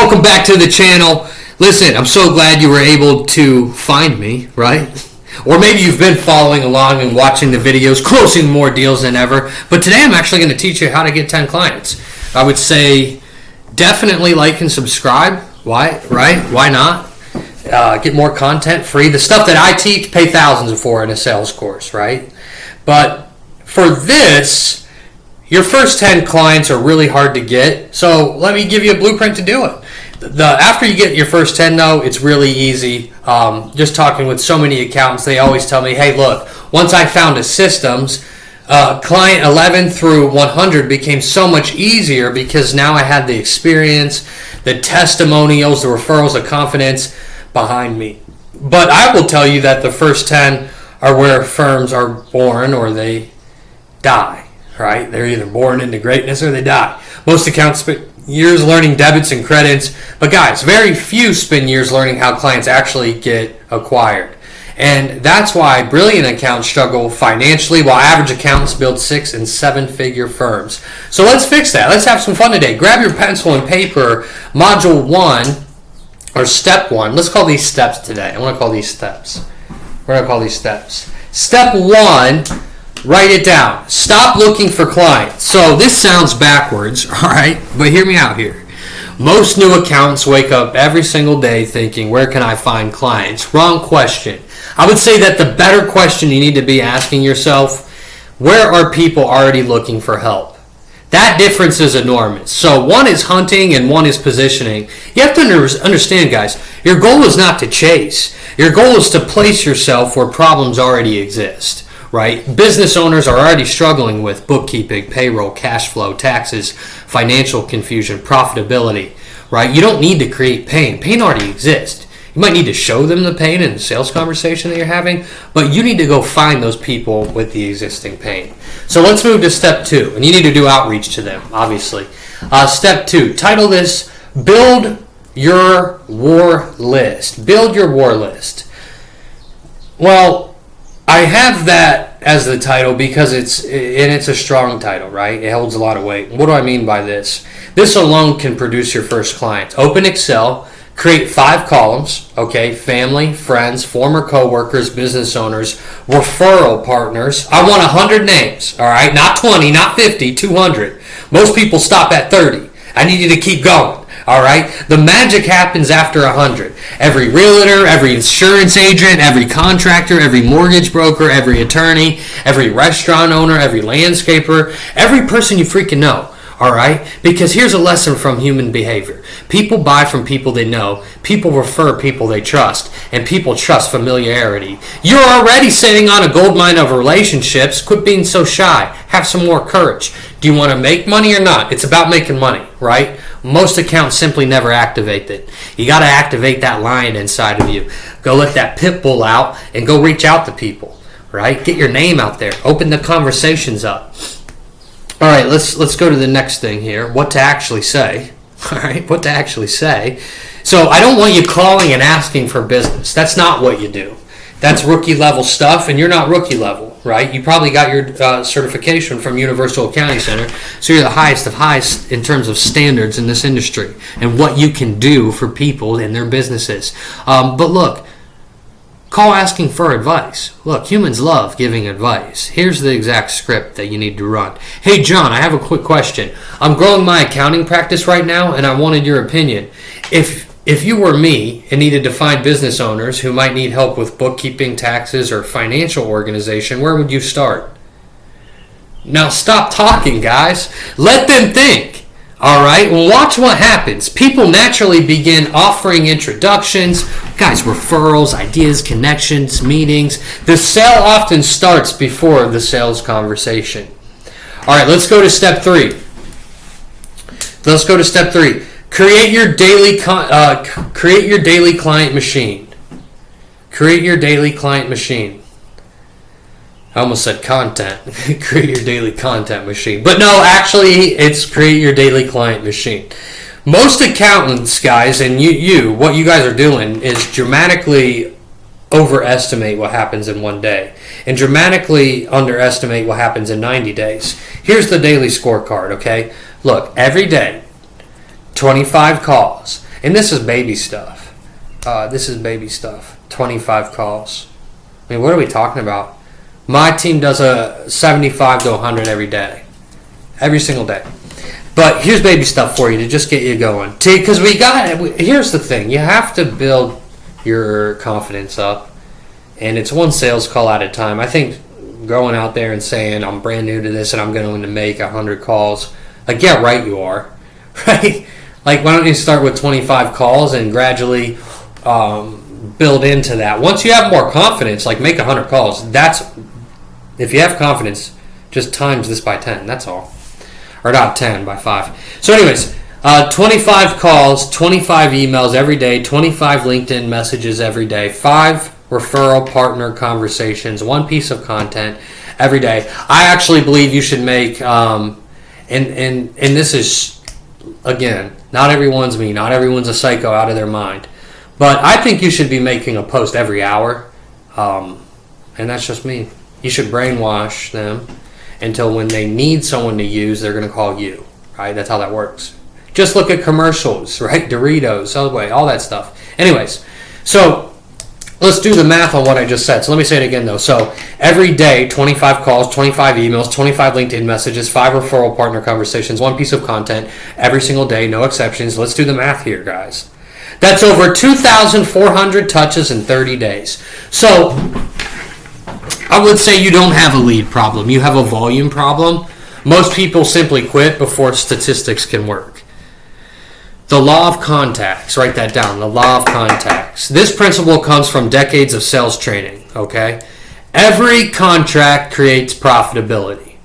welcome back to the channel. Listen, I'm so glad you were able to find me, right? Or maybe you've been following along and watching the videos, closing more deals than ever. But today I'm actually going to teach you how to get 10 clients. I would say definitely like and subscribe. Why, right? Why not? Get more content free. The stuff that I teach, pay thousands for in a sales course, right? But for this, your first 10 clients are really hard to get. So let me give you a blueprint to do it. After you get your first 10 though, it's really easy. Just talking with so many accountants, they always tell me, hey look, once I found a systems, client 11 through 100 became so much easier because now I had the experience, the testimonials, the referrals, the confidence behind me. But I will tell you that the first 10 are where firms are born or they die, right? They're either born into greatness or they die. Most accounts spend years learning debits and credits, but guys, very few spend years learning how clients actually get acquired. And that's why brilliant accountants struggle financially while average accountants build 6- and 7-figure firms. So let's fix that. Let's have some fun today. Grab your pencil and paper, module 1 or step 1. Let's call these steps today. I want to call these steps. We're going to call these steps. Step 1, write it down. Stop looking for clients. So this sounds backwards, all right? But hear me out here. Most new accountants wake up every single day thinking, where can I find clients? Wrong question. I would say that the better question you need to be asking yourself, where are people already looking for help? That difference is enormous. So one is hunting and one is positioning. You have to understand, guys, your goal is not to chase. Your goal is to place yourself where problems already exist, right? Business owners are already struggling with bookkeeping, payroll, cash flow, taxes, financial confusion, profitability, right? You don't need to create pain. Pain already exists. You might need to show them the pain in the sales conversation that you're having, but you need to go find those people with the existing pain. So let's move to step 2, and you need to do outreach to them, obviously. Step 2, title this, Build Your War List. Build your war list. Well, I have that as the title because it's a strong title, right? It holds a lot of weight. What do I mean by this? This alone can produce your first client. Open Excel. Create 5 columns, okay? Family, friends, former coworkers, business owners, referral partners. I want 100 names, all right? Not 20, not 50, 200. Most people stop at 30. I need you to keep going, all right? The magic happens after 100. Every realtor, every insurance agent, every contractor, every mortgage broker, every attorney, every restaurant owner, every landscaper, every person you freaking know. All right? Because here's a lesson from human behavior. People buy from people they know. People refer people they trust. And people trust familiarity. You're already sitting on a gold mine of relationships. Quit being so shy. Have some more courage. Do you want to make money or not? It's about making money, right? Most accounts simply never activate it. You got to activate that lion inside of you. Go let that pit bull out and go reach out to people, right? Get your name out there. Open the conversations up. All right, let's go to the next thing here. What to actually say. All right, what to actually say. So I don't want you calling and asking for business. That's not what you do. That's rookie level stuff, and you're not rookie level, right? You probably got your certification from Universal Accounting Center, so you're the highest of highs in terms of standards in this industry and what you can do for people and their businesses. But look, call asking for advice. Look, humans love giving advice. Here's the exact script that you need to run. Hey, John, I have a quick question. I'm growing my accounting practice right now, and I wanted your opinion. If you were me and needed to find business owners who might need help with bookkeeping, taxes, or financial organization, where would you start? Now, stop talking, guys. Let them think. All right, well, watch what happens. People naturally begin offering introductions, guys, referrals, ideas, connections, meetings. The sale often starts before the sales conversation. All right, let's go to step 3. Create your daily client machine. Create your daily client machine. I almost said content. Create your daily content machine. But no, actually, it's create your daily client machine. Most accountants, guys, and what you guys are doing is dramatically overestimate what happens in one day and dramatically underestimate what happens in 90 days. Here's the daily scorecard, okay? Look, every day, 25 calls. And this is baby stuff. 25 calls. I mean, what are we talking about? My team does a 75 to 100 every day. Every single day. But here's baby stuff for you to just get you going. Because here's the thing. You have to build your confidence up. And it's one sales call at a time. I think going out there and saying, I'm brand new to this and I'm going to make 100 calls. Like, yeah, right you are. Right? Like, why don't you start with 25 calls and gradually build into that. Once you have more confidence, like make 100 calls. If you have confidence, just times this by 10. That's all. Or not 10, by 5. So anyways, 25 calls, 25 emails every day, 25 LinkedIn messages every day, 5 referral partner conversations, 1 piece of content every day. I actually believe you should make, and this is, again, not everyone's me, not everyone's a psycho out of their mind, but I think you should be making a post every hour, and that's just me. You should brainwash them until when they need someone to use, they're going to call you, right? That's how that works. Just look at commercials, right? Doritos, Subway, all that stuff. Anyways, so let's do the math on what I just said. So let me say it again, though. So every day, 25 calls, 25 emails, 25 LinkedIn messages, 5 referral partner conversations, 1 piece of content every single day, no exceptions. Let's do the math here, guys. That's over 2,400 touches in 30 days. So I would say you don't have a lead problem. You have a volume problem. Most people simply quit before statistics can work. The law of contacts. Write that down. The law of contacts. This principle comes from decades of sales training. Okay? Every contract creates profitability.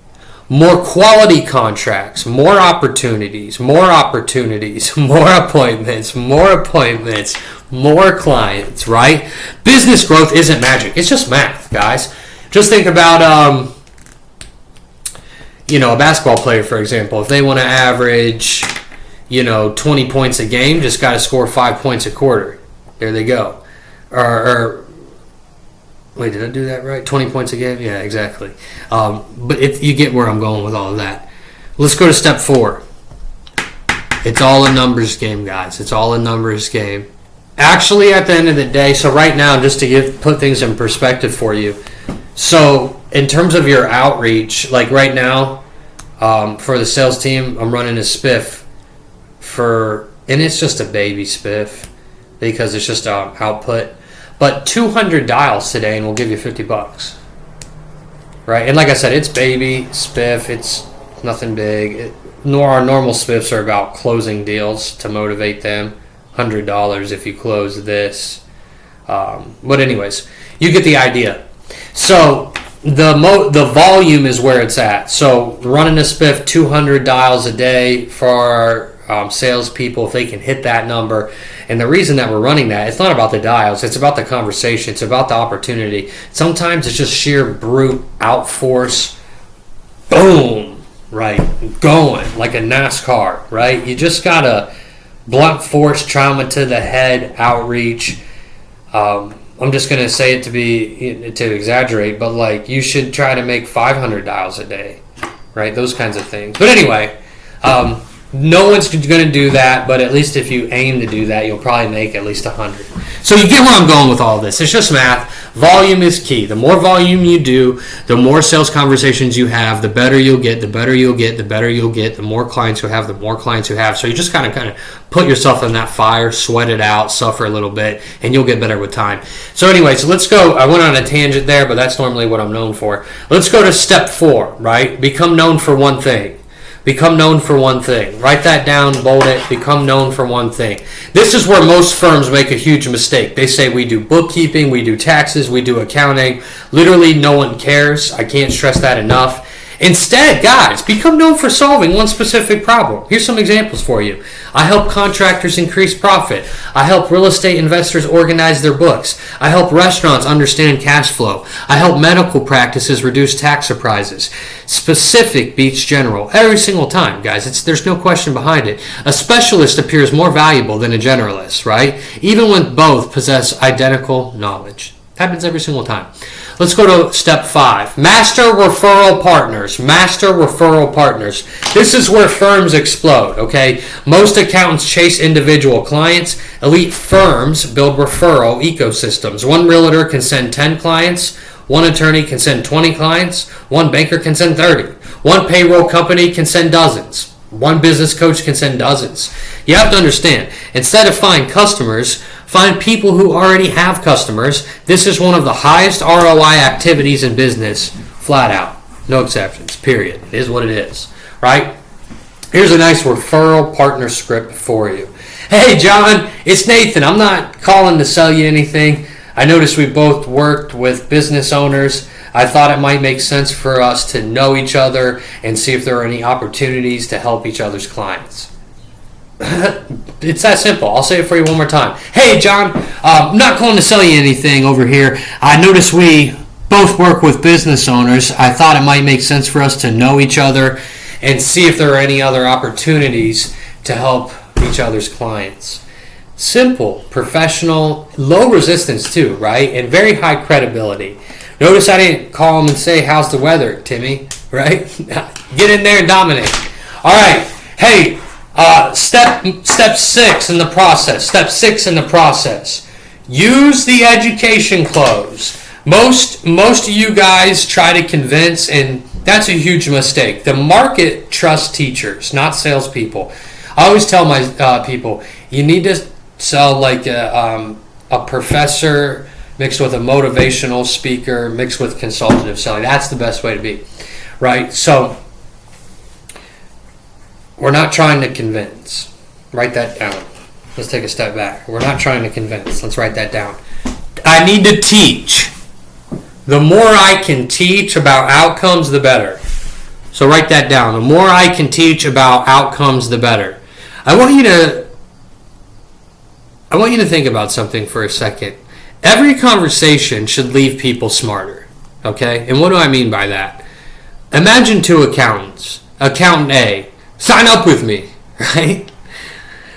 More quality contracts, more opportunities, more appointments, more clients, right? Business growth isn't magic. It's just math, guys. Just think about, a basketball player, for example. If they want to average, 20 points a game, just got to score 5 points a quarter. There they go. Wait, did I do that right? 20 points a game? Yeah, exactly. But you get where I'm going with all of that. Let's go to step 4. It's all a numbers game, guys. It's all a numbers game. Actually, at the end of the day, so right now, just to put things in perspective for you, so in terms of your outreach, like right now, for the sales team, I'm running a spiff and it's just a baby spiff because it's just output. But 200 dials today and we'll give you $50. Right? And like I said, it's baby, spiff, it's nothing big. Our normal spiffs are about closing deals to motivate them. $100 if you close this. But anyways, you get the idea. So the volume is where it's at. So running a spiff 200 dials a day for our salespeople, if they can hit that number. And the reason that we're running that, it's not about the dials, it's about the conversation, it's about the opportunity. Sometimes it's just sheer brute outforce, boom, right, going like a NASCAR, right? You just gotta blunt force, trauma to the head, outreach. I'm just gonna say it to exaggerate, but like you should try to make 500 dials a day, right? Those kinds of things. But anyway, no one's going to do that, but at least if you aim to do that, you'll probably make at least 100. So you get where I'm going with all this. It's just math. Volume is key. The more volume you do, the more sales conversations you have, the better you'll get, the better you'll get, the better you'll get, the more clients you have, the more clients you have. So you just kind of put yourself in that fire, sweat it out, suffer a little bit, and you'll get better with time. So anyway, so let's go. I went on a tangent there, but that's normally what I'm known for. Let's go to step 4, right? Become known for one thing. Become known for one thing. Write that down, bold it, become known for one thing. This is where most firms make a huge mistake. They say we do bookkeeping, we do taxes, we do accounting. Literally no one cares. I can't stress that enough. Instead, guys, become known for solving one specific problem. Here's some examples for you. I help contractors increase profit. I help real estate investors organize their books. I help restaurants understand cash flow. I help medical practices reduce tax surprises. Specific beats general every single time, guys. There's no question behind it. A specialist appears more valuable than a generalist, right? Even when both possess identical knowledge. Happens every single time. Let's go to step 5. Master referral partners. Master referral partners. This is where firms explode, okay? Most accountants chase individual clients. Elite firms build referral ecosystems. One realtor can send 10 clients. One attorney can send 20 clients. One banker can send 30. One payroll company can send dozens. One business coach can send dozens. You have to understand, instead of find customers, find people who already have customers. This is one of the highest ROI activities in business, flat out. No exceptions, period. It is what it is, right? Here's a nice referral partner script for you. Hey, John, it's Nathan. I'm not calling to sell you anything. I noticed we both worked with business owners. I thought it might make sense for us to know each other and see if there are any opportunities to help each other's clients. It's that simple. I'll say it for you one more time. Hey, John, I'm not calling to sell you anything over here. I noticed we both work with business owners. I thought it might make sense for us to know each other and see if there are any other opportunities to help each other's clients. Simple, professional, low resistance too, right? And very high credibility. Notice I didn't call him and say, how's the weather, Timmy? Right? Get in there and dominate. All right. Hey, step 6 in the process. Step 6 in the process. Use the education close. Most of you guys try to convince, and that's a huge mistake. The market trusts teachers, not salespeople. I always tell my people, you need to sell like a professor mixed with a motivational speaker, mixed with consultative selling. That's the best way to be, right? So we're not trying to convince. Write that down. Let's take a step back. We're not trying to convince. Let's write that down. I need to teach. The more I can teach about outcomes, the better. So write that down. The more I can teach about outcomes, the better. I want you to think about something for a second. Every conversation should leave people smarter, okay? And what do I mean by that? Imagine 2 accountants. Accountant A, sign up with me, right?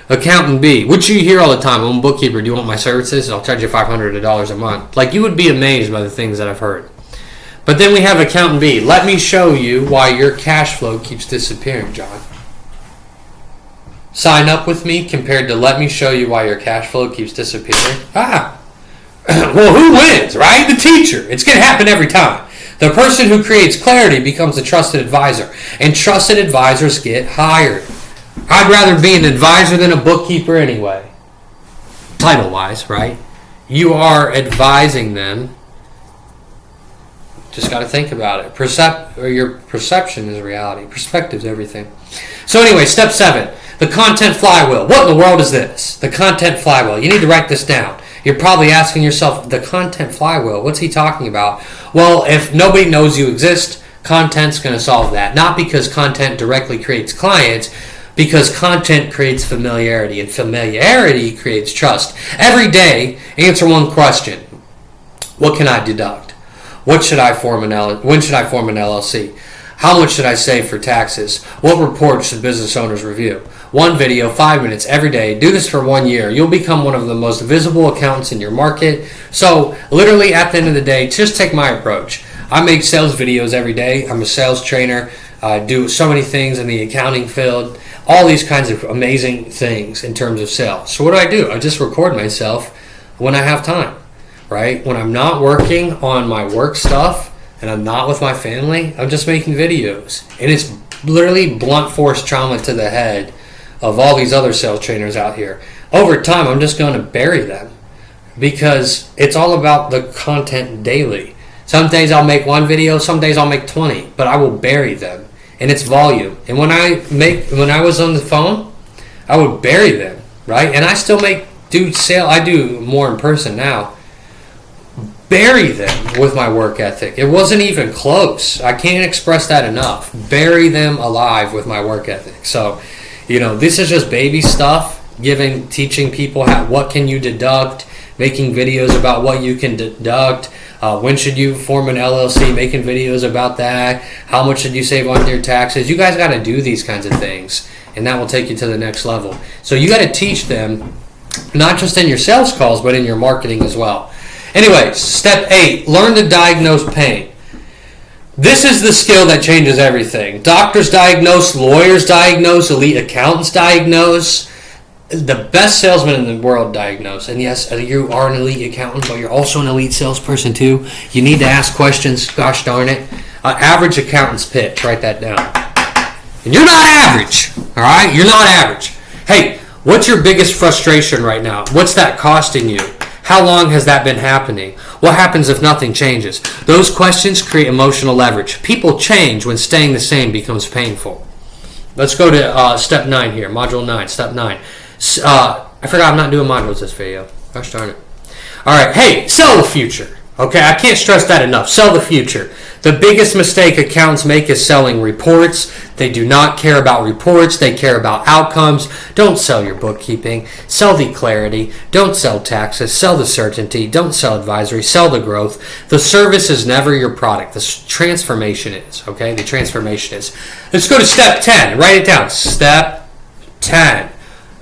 Accountant B, which you hear all the time, I'm a bookkeeper, do you want my services? I'll charge you $500 a month. Like, you would be amazed by the things that I've heard. But then we have accountant B, let me show you why your cash flow keeps disappearing, John. Sign up with me compared to let me show you why your cash flow keeps disappearing. Well, who wins, right? The teacher. It's going to happen every time. The person who creates clarity becomes a trusted advisor, and trusted advisors get hired. I'd rather be an advisor than a bookkeeper anyway. Title-wise, right? You are advising them. Just got to think about it. Your perception is reality. Perspective is everything. So anyway, step 7, the content flywheel. What in the world is this? The content flywheel. You need to write this down. You're probably asking yourself, the content flywheel, what's he talking about? Well, if nobody knows you exist, content's going to solve that. Not because content directly creates clients, because content creates familiarity, and familiarity creates trust. Every day, answer one question. What can I deduct? When should I form an LLC? How much should I save for taxes? What reports should business owners review? One video, 5 minutes every day. Do this for 1 year. You'll become one of the most visible accountants in your market. So literally at the end of the day, just take my approach. I make sales videos every day. I'm a sales trainer. I do so many things in the accounting field. All these kinds of amazing things in terms of sales. So what do? I just record myself when I have time, right? When I'm not working on my work stuff and I'm not with my family, I'm just making videos. And it's literally blunt force trauma to the head of all these other sales trainers out here. Over time, I'm just going to bury them because it's all about the content daily. Some days I'll make 1 video, some days I'll make 20, but I will bury them. And it's volume. And when I was on the phone, I would bury them, right? And I still I do more in person now. Bury them with my work ethic. It wasn't even close. I can't express that enough. Bury them alive with my work ethic. So, this is just baby stuff, teaching people what can you deduct, making videos about what you can deduct, when should you form an LLC, making videos about that, how much should you save on your taxes. You guys got to do these kinds of things, and that will take you to the next level. So you got to teach them, not just in your sales calls, but in your marketing as well. Anyways, step 8, learn to diagnose pain. This is the skill that changes everything. Doctors diagnose, lawyers diagnose, elite accountants diagnose. The best salesman in the world diagnose. And yes, you are an elite accountant, but you're also an elite salesperson too. You need to ask questions. Gosh darn it. Average accountant's pitch. Write that down. And you're not average. All right? You're not average. Hey, what's your biggest frustration right now? What's that costing you? How long has that been happening? What happens if nothing changes? Those questions create emotional leverage. People change when staying the same becomes painful. Let's go to step 9 here. Module 9, step 9. I forgot I'm not doing modules this video. Gosh darn it. Alright, hey, sell the future. Okay, I can't stress that enough. Sell the future. The biggest mistake accountants make is selling reports. They do not care about reports. They care about outcomes. Don't sell your bookkeeping. Sell the clarity. Don't sell taxes. Sell the certainty. Don't sell advisory. Sell the growth. The service is never your product. The transformation is. Okay, the transformation is. Let's go to step 10. Write it down. Step 10.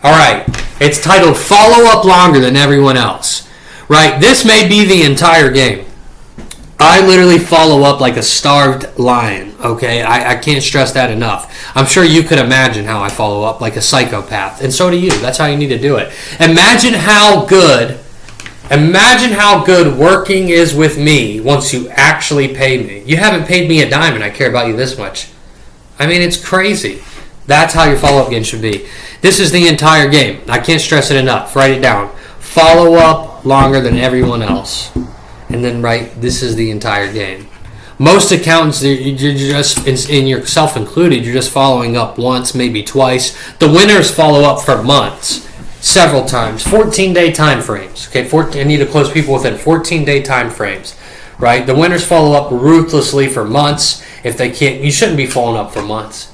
All right, it's titled Follow Up Longer Than Everyone Else. Right, this may be the entire game. I literally follow up like a starved lion, okay? I can't stress that enough. I'm sure you could imagine how I follow up like a psychopath, and so do you. That's how you need to do it. Imagine how good working is with me once you actually pay me. You haven't paid me a dime and I care about you this much. I mean, it's crazy. That's how your follow-up game should be. This is the entire game. I can't stress it enough. Write it down. Follow up longer than everyone else. And then write, this is the entire game. Most accountants, you're just, in yourself included, you're just following up once, maybe twice. The winners follow up for months, several times, 14-day time frames. Okay, I need to close people within 14-day time frames. Right? The winners follow up ruthlessly for months. If they can't, you shouldn't be following up for months.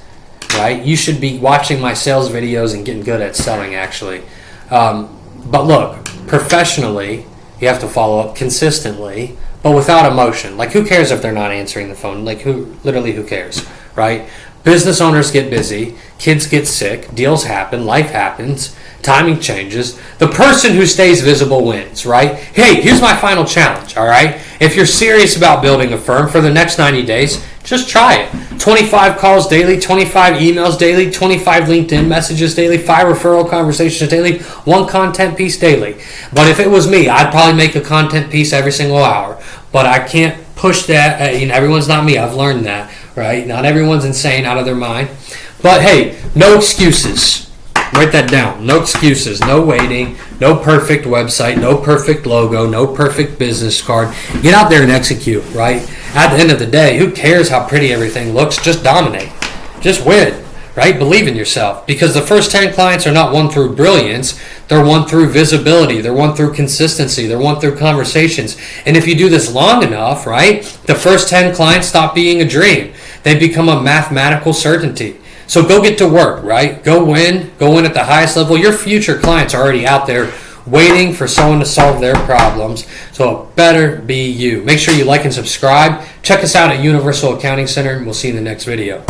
Right? You should be watching my sales videos and getting good at selling, actually. But look, professionally, you have to follow up consistently, but without emotion. Like, who cares if they're not answering the phone? Like, who cares, right? Business owners get busy, kids get sick, deals happen, life happens, timing changes. The person who stays visible wins, right? Hey, here's my final challenge, all right? If you're serious about building a firm for the next 90 days, just try it. 25 calls daily, 25 emails daily, 25 LinkedIn messages daily, 5 referral conversations daily, 1 content piece daily. But if it was me, I'd probably make a content piece every single hour. But I can't push that. Everyone's not me. I've learned that, right? Not everyone's insane out of their mind. But hey, no excuses. Write that down. No excuses. No waiting. No perfect website. No perfect logo. No perfect business card. Get out there and execute, right? At the end of the day, who cares how pretty everything looks? Just dominate. Just win, right? Believe in yourself. Because the first 10 clients are not won through brilliance. They're won through visibility. They're won through consistency. They're won through conversations. And if you do this long enough, right, the first 10 clients stop being a dream. They become a mathematical certainty. So go get to work, right? Go win at the highest level. Your future clients are already out there waiting for someone to solve their problems. So it better be you. Make sure you like and subscribe. Check us out at Universal Accounting Center, and we'll see you in the next video.